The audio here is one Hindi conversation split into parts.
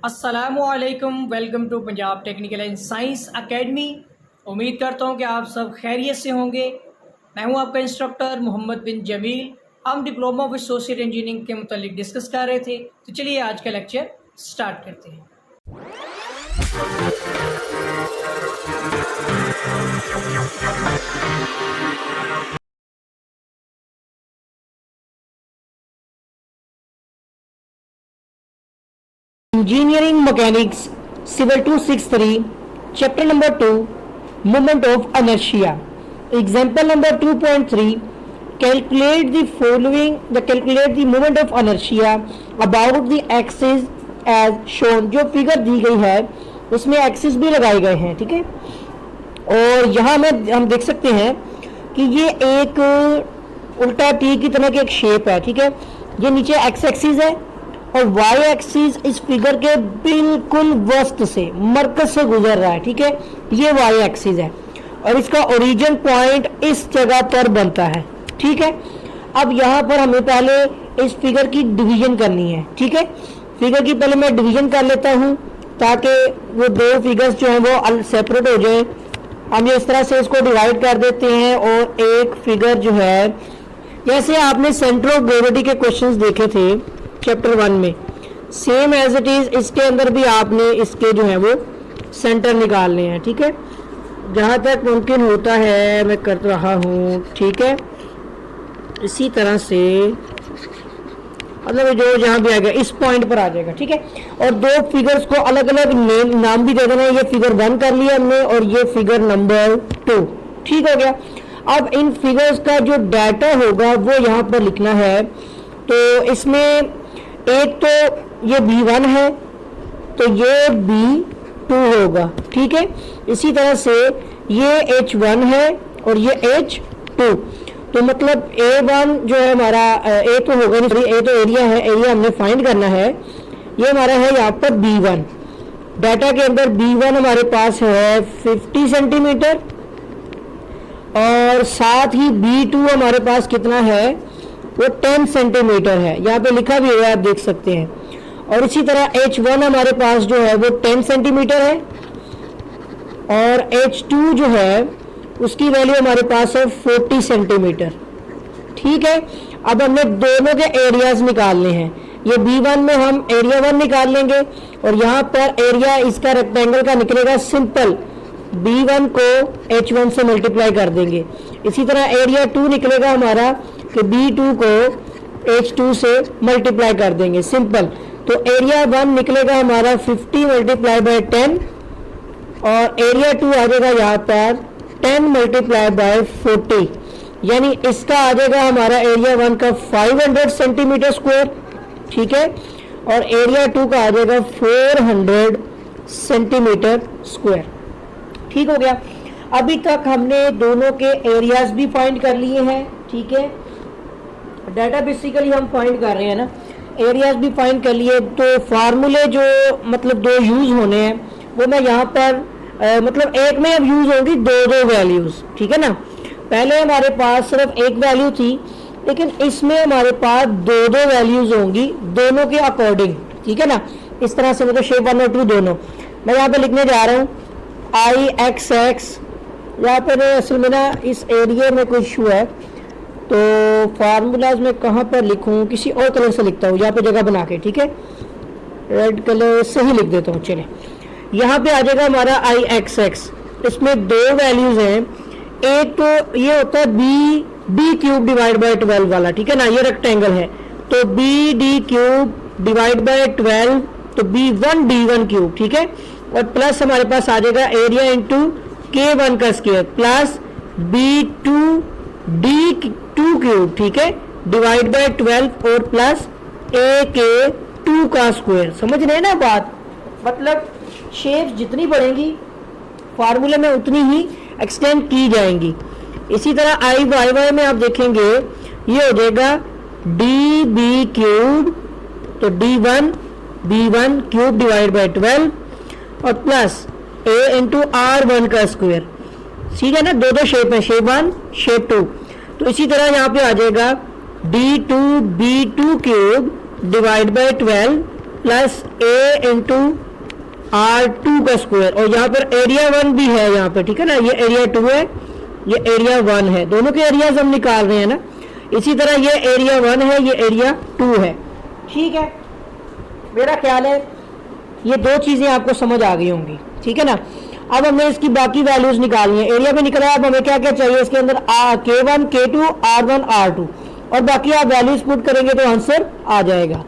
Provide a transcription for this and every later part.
अस्सलामुअलैकुम, welcome to Punjab Technical and Science Academy. उम्मीद करता हूँ कि आप सब खैरियत से होंगे। मैं हूँ आपका इंस्ट्रक्टर मोहम्मद बिन जमील। हम डिप्लोमा विद सोशल इंजीनियरिंग के मुतालिक डिस्कस कर रहे थे, तो चलिए आज का लेक्चर स्टार्ट करते हैं। Engineering Mechanics Civil 263 Chapter number 2 Moment of Inertia. Example number 2.3 Calculate the moment of inertia about the axis as shown। जो फिगर दी गई है उसमें एक्सिस भी लगाए गए हैं, ठीक है। और यहाँ में हम देख सकते हैं कि ये एक उल्टा टी की तरह की एक शेप है, ठीक है। ये नीचे एक्स एक्सिस है और वाई एक्सिस इस फिगर के बिल्कुल वस्त से मरकज से गुजर रहा है, ठीक है। ये वाई एक्सिस है और इसका ओरिजिन पॉइंट इस जगह पर बनता है, ठीक है। अब यहाँ पर हमें पहले इस फिगर की डिवीजन करनी है, ठीक है। फिगर की पहले मैं डिवीजन कर लेता हूँ ताकि वो दो फिगर्स जो हैं वो सेपरेट हो जाए। हम इस तरह से इसको डिवाइड कर देते हैं और एक फिगर जो है, जैसे आपने सेंटर ऑफ ग्रेविटी के क्वेश्चंस देखे थे चैप्टर 1 में, सेम एज इट इज इसके अंदर भी आपने इसके जो है वो सेंटर निकालने हैं, ठीक है। जहाँ तक मुमकिन होता है मैं कर रहा हूँ, ठीक है। इसी तरह से मतलब जो जहाँ भी आएगा इस पॉइंट पर आ जाएगा, ठीक है। और दो फिगर्स को अलग अलग नाम भी दे देना है। ये फिगर 1 कर लिया हमने और ये फिगर नंबर 2, ठीक हो गया। अब इन फिगर्स का जो डाटा होगा वो यहाँ पर लिखना है। तो इसमें एक तो ये B1 है तो ये B2 होगा, ठीक है। इसी तरह से ये H1 है और ये H2। तो मतलब A1 जो है हमारा A तो होगा नहीं, सॉरी A तो एरिया है, एरिया हमने फाइंड करना है। ये हमारा है यहाँ पर B1। डाटा के अंदर B1 हमारे पास है 50 सेंटीमीटर और साथ ही B2 हमारे पास कितना है, वो 10 सेंटीमीटर है। यहाँ पे लिखा भी हुआ है, आप देख सकते हैं। और इसी तरह H1 हमारे पास जो है वो 10 सेंटीमीटर है और H2 जो है उसकी वैल्यू हमारे पास है 40 सेंटीमीटर, ठीक है। अब हमने दोनों के एरियाज निकालने हैं। ये B1 में हम एरिया 1 निकाल लेंगे और यहाँ पर एरिया इसका रेक्टेंगल का निकलेगा सिंपल। B1 को H1 से मल्टीप्लाई कर देंगे। इसी तरह एरिया 2 निकलेगा हमारा कि B2 को H2 से मल्टीप्लाई कर देंगे, सिंपल। तो एरिया 1 निकलेगा हमारा 50 मल्टीप्लाई बाय 10 और एरिया 2 आ जाएगा यहाँ पर 10 मल्टीप्लाई बाय 40, यानी इसका आ जाएगा हमारा एरिया 1 का 500 सेंटीमीटर स्क्वायर, ठीक है। और एरिया 2 का आ जाएगा 400 सेंटीमीटर स्क्वायर, ठीक हो गया। अभी तक हमने दोनों के एरियाज भी फाइंड कर लिए हैं, ठीक है। डाटा बेसिकली हम फाइंड कर रहे हैं ना, एरियाज भी फाइंड कर लिए। तो फार्मूले जो मतलब दो यूज होने हैं वो मैं यहाँ पर मतलब एक में अब यूज होंगी दो वैल्यूज, ठीक है ना। पहले हमारे पास सिर्फ एक वैल्यू थी, लेकिन इसमें हमारे पास दो वैल्यूज होंगी दोनों के अकॉर्डिंग, ठीक है ना। इस तरह से मतलब शेप 1 और 2 दोनों मैं यहाँ पे लिखने जा रहा हूँ IXX। यहाँ पर असल में ना इस एरिया में कोई इशू है, तो फार्मूलाज में कहाँ पर लिखूँ, किसी और कलर से लिखता हूँ यहाँ पे जगह बना के, ठीक है। रेड कलर से ही लिख देता हूँ। चले यहाँ पे आ जाएगा हमारा IXX। इसमें दो वैल्यूज हैं। एक तो ये होता है BD क्यूब डिवाइड बाय 12 वाला, ठीक है ना। ये रेक्टेंगल है तो BD क्यूब डिवाइड बाय 12 तो B1 D1 क्यूब, ठीक है। और प्लस हमारे पास आ जाएगा एरिया इंटू K1 का square plus B2 D2 cube, ठीक है, डिवाइड बाय 12 और प्लस AK2 का स्क्वायर। समझ रहे हैं ना बात, मतलब शेप जितनी बढ़ेंगी फार्मूले में उतनी ही एक्सटेंड की जाएंगी। इसी तरह IYY में आप देखेंगे ये हो जाएगा DB क्यूब तो D1 B1 cube divide by 12 और प्लस A इंटू R1 का स्क्वायर। ठीक है ना, दो शेप है, शेप 1 शेप 2। तो इसी तरह यहाँ पे आ जाएगा D2 B2 cube divide by 12 plus A into R2 का स्क्वायर, और यहाँ पर एरिया 1 भी है यहाँ पे, ठीक है ना, ये एरिया 2 है, ये एरिया 1 है, दोनों के एरियाज हम निकाल रहे हैं ना। इसी तरह ये एरिया 1 है, ये एरिया 2 है, ठीक है। मेरा ख्याल है ये दो चीज़ें आपको समझ आ गई होंगी, ठीक है ना। अब हमें इसकी बाकी वैल्यूज निकालनी है। एरिया भी निकला है, अब हमें क्या क्या चाहिए इसके अंदर, K1 K2 R1 R2, और बाकी आप वैल्यूज पुट करेंगे तो आंसर आ जाएगा,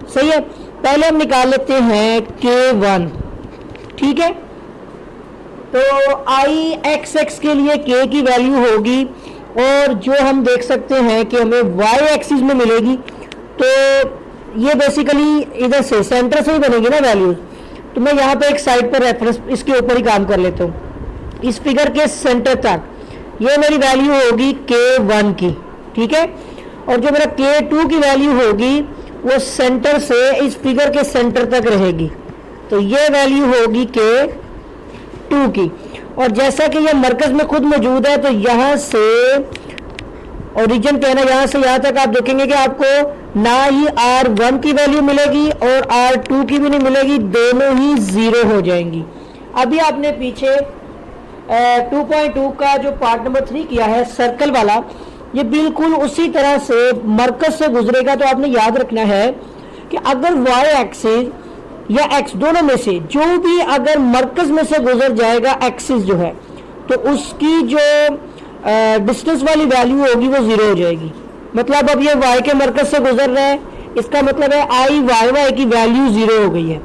सही है। पहले हम निकाल लेते हैं K1, ठीक है। तो IXX के लिए K की वैल्यू होगी, और जो हम देख सकते हैं कि हमें Y एक्सिस में मिलेगी, तो ये बेसिकली इधर से सेंटर से ही बनेगी ना वैल्यूज। तो मैं यहाँ पे एक साइड पर रेफरेंस इसके ऊपर ही काम कर लेता हूँ। इस फिगर के सेंटर तक ये मेरी वैल्यू होगी K1 की, ठीक है। और जो मेरा K2 की वैल्यू होगी वो सेंटर से इस फिगर के सेंटर तक रहेगी, तो ये वैल्यू होगी K2 की। और जैसा कि ये मरकज में खुद मौजूद है, तो यहाँ से ओरिजिन पे ना, यहाँ से यहाँ तक आप देखेंगे कि आपको ना ही R1 की वैल्यू मिलेगी और R2 की भी नहीं मिलेगी, दोनों ही 0 हो जाएंगी। अभी आपने पीछे 2.2 का जो पार्ट नंबर 3 किया है सर्कल वाला, ये बिल्कुल उसी तरह से मरकज से गुजरेगा। तो आपने याद रखना है कि अगर Y एक्सिस या X दोनों में से जो भी अगर मरकज में से गुजर जाएगा एक्सिस जो है, तो उसकी जो डिस्टेंस वाली वैल्यू होगी वो 0 हो जाएगी। मतलब अब ये Y के मरकज से गुजर रहा है, इसका मतलब है IYY की वैल्यू 0 हो गई है।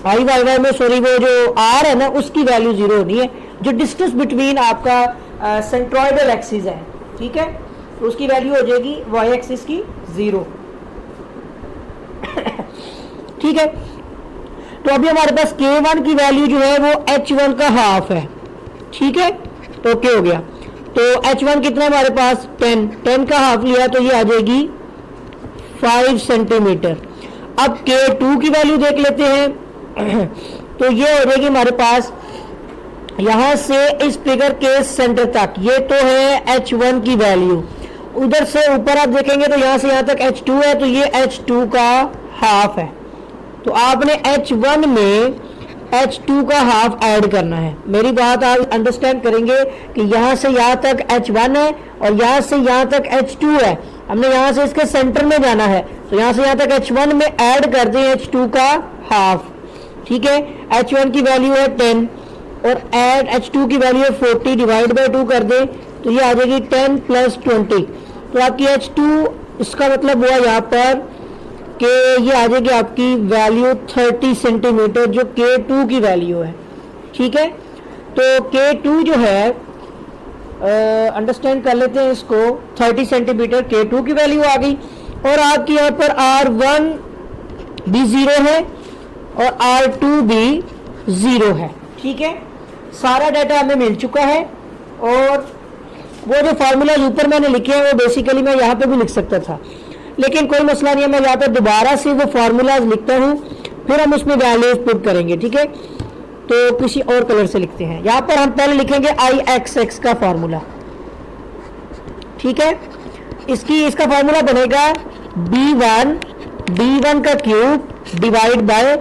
IYY में सॉरी वो जो R है ना उसकी वैल्यू 0 होनी है, जो डिस्टेंस बिटवीन आपका सेंट्रॉइडल एक्सिस है, ठीक है, तो उसकी वैल्यू हो जाएगी Y एक्सिस की 0, ठीक है। तो अभी हमारे पास K1 की वैल्यू जो है वो H1 का हाफ है, ठीक है, तो ओके हो गया। तो H1 कितना है हमारे पास 10 का हाफ लिया, तो ये आ जाएगी 5 सेंटीमीटर। अब K2 की वैल्यू देख लेते हैं, तो ये हो जाएगी हमारे पास यहाँ से इस फिगर के सेंटर तक, ये तो है H1 की वैल्यू। उधर से ऊपर आप देखेंगे तो यहाँ से यहाँ तक H2 है, तो ये H2 का हाफ है। तो आपने H1 में H2 का हाफ ऐड करना है। मेरी बात आप अंडरस्टैंड करेंगे कि यहाँ से यहाँ तक H1 है और यहाँ से यहाँ तक H2 है, हमने यहाँ से इसके सेंटर में जाना है, तो यहाँ से यहाँ तक H1 में ऐड कर दें H2 का हाफ, ठीक है। H1 की वैल्यू है 10 और ऐड H2 की वैल्यू है 40, डिवाइड बाई 2 कर दें तो ये आ जाएगी 10 + 20। तो आपकी H2 इसका मतलब हुआ यहाँ पर कि ये आ जाएगी आपकी वैल्यू 30 सेंटीमीटर, जो K2 की वैल्यू है, ठीक है। तो K2 जो है अंडरस्टैंड कर लेते हैं इसको, 30 सेंटीमीटर K2 की वैल्यू आ गई। और आपकी यहाँ पर R1 भी 0 है और R2 भी 0 है, ठीक है। सारा डाटा हमें मिल चुका है, और वो जो फार्मूलाज ऊपर मैंने लिखे हैं वो बेसिकली मैं यहाँ पे भी लिख सकता था, लेकिन कोई मसला नहीं है, मैं यहाँ पे दोबारा से वो फार्मूलाज लिखता हूँ, फिर हम उसमें वैल्यूज पुट करेंगे, ठीक है। तो किसी और कलर से लिखते हैं। यहाँ पर हम पहले लिखेंगे IXX का फार्मूला, ठीक है। इसका फार्मूला बनेगा B1 का cube divide by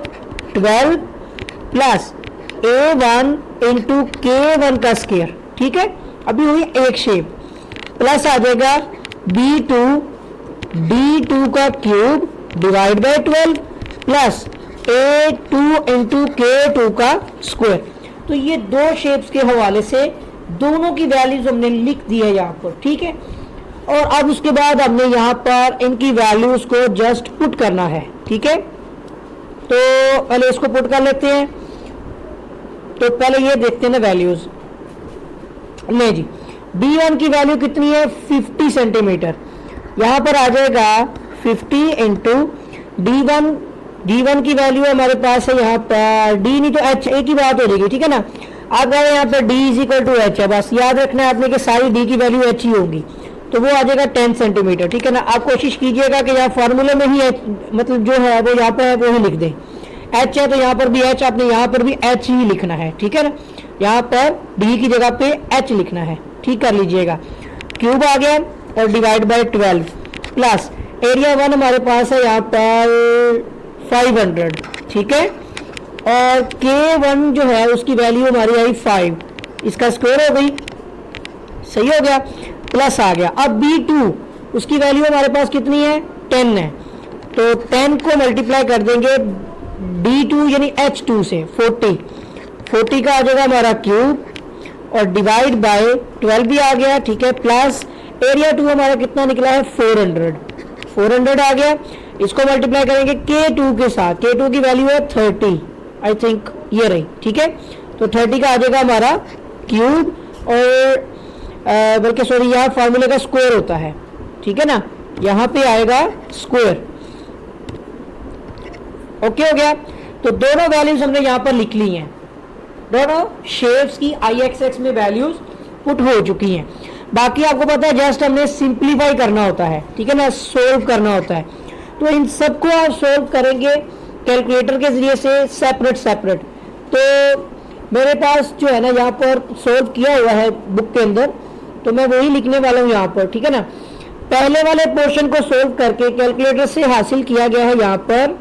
12 plus A1 into K1 का स्क्वायर, ठीक है। अभी हुई एक शेप, प्लस आ जाएगा D2 का cube divide by 12 plus A2 into K2 का स्क्वायर। तो ये दो शेप्स के हवाले से दोनों की वैल्यूज हमने लिख दी है यहाँ पर, ठीक है। और अब उसके बाद हमने यहाँ पर इनकी वैल्यूज को जस्ट पुट करना है, ठीक है। तो पहले इसको पुट कर लेते हैं। तो पहले ये देखते हैं ना वैल्यूज नहीं जी, B1 की वैल्यू कितनी है 50 सेंटीमीटर, यहाँ पर आ जाएगा 50 इंटू D1 की वैल्यू हमारे पास है यहाँ पर D नहीं तो H, एक ही बात हो जाएगी, ठीक है ना। अब यहाँ पर D = H है, बस याद रखना है आपने कि सारी D की वैल्यू H ही होगी, तो वो आ जाएगा 10 सेंटीमीटर, ठीक है ना। आप कोशिश कीजिएगा कि यहाँ फार्मूले में ही H मतलब जो है वो यहाँ पर है वो ही लिख दें, H है तो यहाँ पर भी H, आपने यहाँ पर भी H ही लिखना है, ठीक है ना। यहाँ पर D की जगह पे H लिखना है, ठीक कर लीजिएगा। क्यूब आ गया और डिवाइड बाय 12 प्लस एरिया 1 हमारे पास है यहाँ पर 500, ठीक है। और K1 जो है उसकी वैल्यू हमारी आई 5, इसका स्क्वायर हो गई, सही हो गया, प्लस आ गया। अब B2 उसकी वैल्यू हमारे पास कितनी है, 10 है, तो 10 को मल्टीप्लाई कर देंगे D2 यानी H2 से 40 का आ जाएगा हमारा क्यूब और डिवाइड बाय 12 भी आ गया, ठीक है, प्लस एरिया 2 हमारा कितना निकला है 400 आ गया। इसको मल्टीप्लाई करेंगे K2 के साथ, K2 की वैल्यू है 30, आई थिंक ये रही, ठीक है, तो 30 का आ जाएगा हमारा क्यूब और बल्कि सॉरी यहाँ फार्मूले का स्क्वायर होता है, ठीक है ना, यहाँ पे आएगा स्क्वायर। ओके हो गया। तो दोनों वैल्यूज हमने यहाँ पर लिख ली हैं, दोनों शेप्स की IXX में वैल्यूज पुट हो चुकी हैं। बाकी आपको पता है जस्ट हमने सिंप्लीफाई करना होता है, ठीक है ना, सोल्व करना होता है। तो इन सबको आप सोल्व करेंगे कैलकुलेटर के जरिए से सेपरेट। तो मेरे पास जो है ना यहाँ पर सोल्व किया हुआ है बुक के अंदर, तो मैं वही लिखने वाला हूँ यहाँ पर, ठीक है ना। पहले वाले पोर्शन को सोल्व करके कैलकुलेटर से हासिल किया गया है यहाँ पर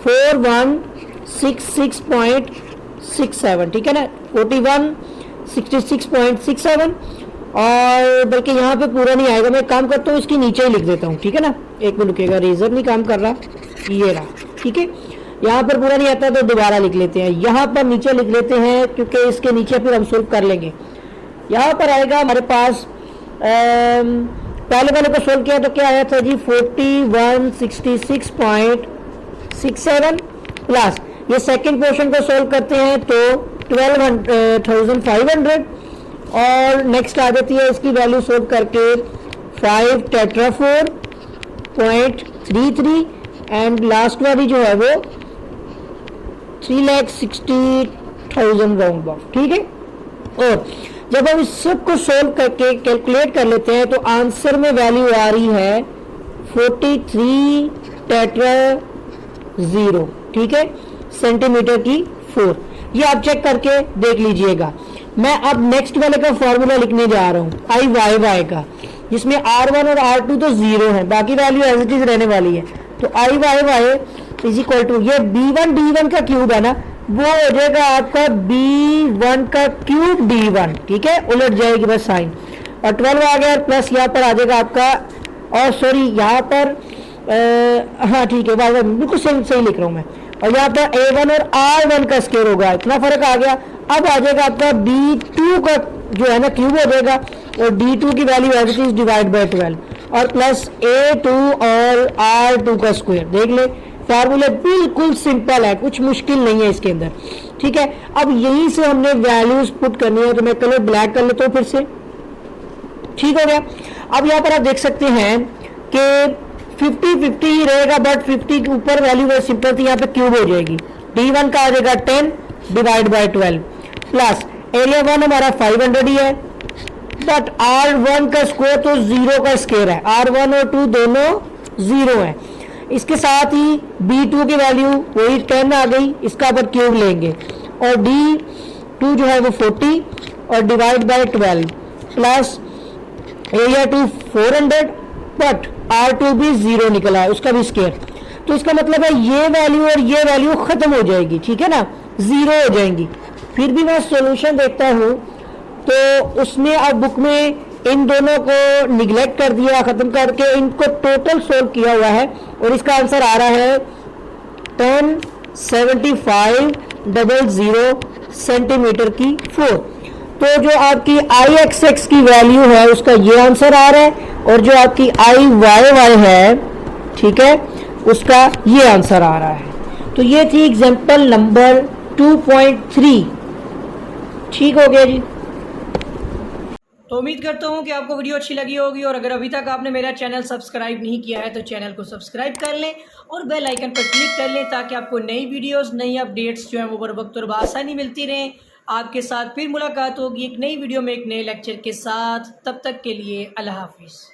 4166.67, ठीक है ना, 4166.67। और बल्कि यहाँ पे पूरा नहीं आएगा, मैं काम करता हूँ इसके नीचे ही लिख देता हूँ, ठीक है ना, एक मिनट रुकिएगा, रेजर नहीं काम कर रहा, ये रहा, ठीक है। यहाँ पर पूरा नहीं आता तो दोबारा लिख लेते हैं, यहाँ पर नीचे लिख लेते हैं क्योंकि इसके नीचे फिर हम सोल्व कर लेंगे। यहाँ पर आएगा हमारे पास पहले वाले को सोल्व किया तो क्या आया था जी 4166.67 प्लस ये सेकंड पोर्शन को सोल्व करते हैं तो 12,500 और नेक्स्ट आ जाती है इसकी वैल्यू सोल्व करके 5 टेट्राफोर 0.33 एंड लास्ट वाली जो है वो 3,60,000 राउंड बॉक्स, ठीक है। और जब हम इस सब को सोल्व करके कैलकुलेट कर लेते हैं तो आंसर में वैल्यू आ रही है 43 टेट्रा 0, ठीक है, सेंटीमीटर की 4। ये आप चेक करके देख लीजिएगा। मैं अब नेक्स्ट वाले का फॉर्मूला लिखने जा रहा हूँ IYY का, जिसमें R1 और R2 तो 0 है, बाकी वैल्यू एज इट इज रहने वाली है। तो IYY इज इक्वल टू ये B1 D1 का क्यूब है ना, वो हो जाएगा आपका B1 का क्यूब D1, ठीक है, उलट जाएगी बस साइन, और 12 आ गया प्लस यहाँ पर आ जाएगा आपका, और सॉरी यहाँ पर हाँ ठीक है, बिल्कुल सही लिख रहा हूँ मैं, और यहाँ पर A1 और R1 का स्क्वायर होगा, इतना फर्क आ गया। अब आ जाएगा आपका B2 का जो है ना क्यूब हो जाएगा और D2 की value as it is divide by 12 और प्लस A2 और R2 का स्क्वायर। देख ले फार्मूला बिल्कुल सिंपल है, कुछ मुश्किल नहीं है इसके अंदर, ठीक है। अब यहीं से हमने वैल्यूज पुट करनी है, तो मैं कलर ब्लैक कर लेता हूँ फिर से, ठीक हो गया। अब यहाँ पर आप देख सकते हैं कि 50-50 ही रहेगा, बट 50 के ऊपर वैल्यू बहुत सिंपल थी, यहाँ पे क्यूब हो जाएगी। D1 का आ जाएगा 10 डिवाइड बाय 12 प्लस एरिया 1 हमारा 500 ही है, बट R1 का स्क्वायर तो 0 का स्क्वायर है, R1 और 2 दोनों 0 है। इसके साथ ही B2 की वैल्यू वही 10 आ गई, इसका पर क्यूब लेंगे और D2 जो है वो 40 और divide by 12 plus area 2 400, but R2 भी 0 निकला है, उसका भी स्क्वायर। तो इसका मतलब है ये वैल्यू और ये वैल्यू खत्म हो जाएगी, ठीक है ना, 0 हो जाएंगी। फिर भी मैं सॉल्यूशन देखता हूँ तो उसमें अब बुक में इन दोनों को निगलेक्ट कर दिया, खत्म करके इनको टोटल सोल्व किया हुआ है और इसका आंसर आ रहा है 107500 सेंटीमीटर की 4। तो जो आपकी IXX की वैल्यू है उसका ये आंसर आ रहा है और जो आपकी IYY है, ठीक है, उसका ये आंसर आ रहा है। तो ये थी एग्जांपल नंबर 2.3, ठीक हो गया जी। तो उम्मीद करता हूँ कि आपको वीडियो अच्छी लगी होगी, और अगर अभी तक आपने मेरा चैनल सब्सक्राइब नहीं किया है तो चैनल को सब्सक्राइब कर लें और बेल आइकन पर क्लिक कर लें ताकि आपको नई वीडियोस, नई अपडेट्स जो है वो बर वक्त और बआसानी मिलती रहें। आपके साथ फिर मुलाकात होगी एक नई वीडियो में एक नए लेक्चर के साथ, तब तक के लिए अल्लाह हाफिज़।